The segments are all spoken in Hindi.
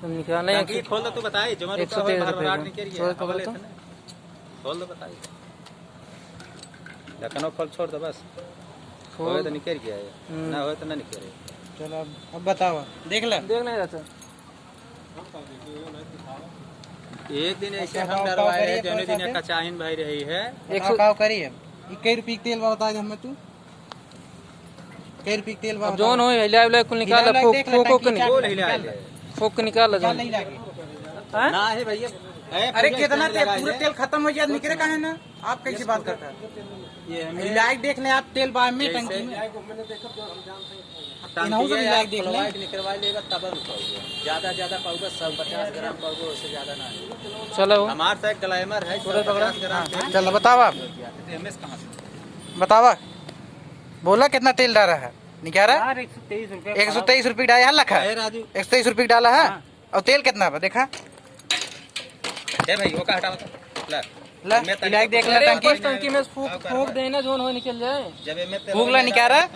तुम निकालना है खोल दो, तू बताई जो 113 रुपये खोल दो, बताई ढक्कनों खोल, छोड़ दो बस। हो तो निकल गया है, ना हो तो ना निकले। चलो अब बताओ, देख ले चाचा। एक दिन ऐसे हम डरवाए रहे, दोनों दिन कचाइन भाई रही है। 100 करिए। कई रुपये तेल बता दे हमें, तू कई रुपये तेल बता। जोन हो हिला हिला कुल निकाल, फोक निकाल जोन नहीं लगे ना है भैया। अरे कितना तेल, पूरा तेल खत्म हो जाए निकले कहा है ना। आप कैसी बात करते हैं? ये लाइक देख लें आप, तेल बाय में टंकी में निकलवा लेगा तब ज्यादा पाऊंगा, 150 ग्राम पाऊंगा, उससे ज्यादा ना। चलो हमारे साथ ग्लैमर है 50 ग्राम। चलो बताओ आप, बताओ बोला कितना तेल डाला है? निकाला 123 रुपये डाला है, लखा 123 रुपये डाला है। और तेल कितना देखा भाई, वो का हटा देख ले टंकी टंकी में फूक देना, जोन हो निकल जाए। जब फूक ला निकाला।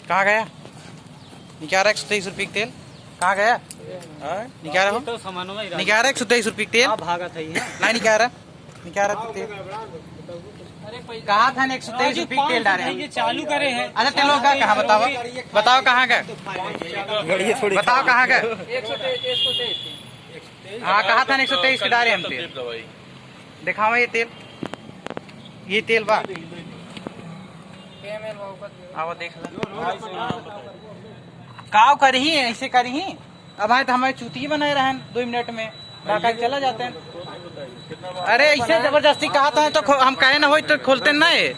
कहाँ गया? निकाला 123 रुपये तेल, कहाँ गया? निकाला हो, निकाला 123 रुपये तेल, भागा था नहीं निकाला तो तेल कहाँ था? 123 रुपये तेल डाले हैं, चालू करे हैं। अच्छा तेलों का कहाँ बताओ, बताओ कहाँ गए, बताओ कहाँ गए? 123। हाँ कहाँ था? 123 के डाले हम तेल, दिखाओ ये तेल, ये तेल बा आओ देख काव करी ऐसे करी। अब आए तो हमारे चूती बनाए रहे 2 मिनट में बाका चला जाते हैं। अरे ऐसे जबरदस्ती कहा था तो हम कहे ना हो तो खोलते ना है।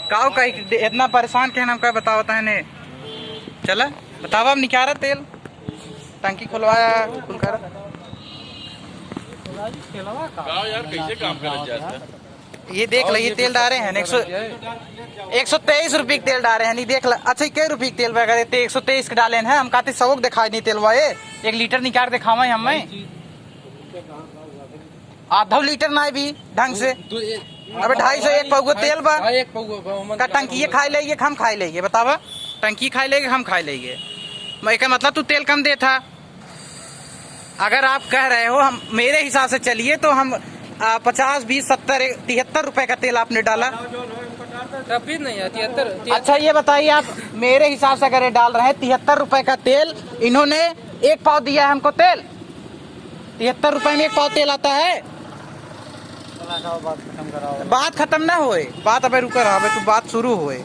काव कही इतना परेशान कहना, हम क्या बताओ है ने। चला बताओ, अब निकाला तेल, टंकी खुलवाया, खुल कर ये देख लो, ये तेल डाले हैं 123 रुपये तेल डाले हैं। नहीं देख लो, अच्छा कई रुपये तेल वगैरह 123 के डाले हैं। हम कहते सबक दिखाई नहीं तेल वाए, 1 लीटर निकाल दिखावा हमें, आधा लीटर ना भी ढंग से। अबे 250 एक पौगो तेल बा, का टंकी खाई लेंगे हम खाई लेंगे, बतावा टंकी खाई लेंगे हम खाई लेंगे। मैं क्या मतलब तू तेल कम दे था। अगर आप कह रहे हो हम मेरे हिसाब से चलिए तो हम 50, 20, 70, 73 रुपए का तेल आपने डाला। तभी नहीं है 73। अच्छा ये बताइए आप मेरे हिसाब से अगर डाल रहे हैं 73 रुपए का तेल, इन्होंने 1 पाव दिया है हमको तेल। 73 रुपए में 1 पाव तेल आता है। बात खत्म ना होए, बात अबे रुका रहा, अबे तू बात शुरू होए।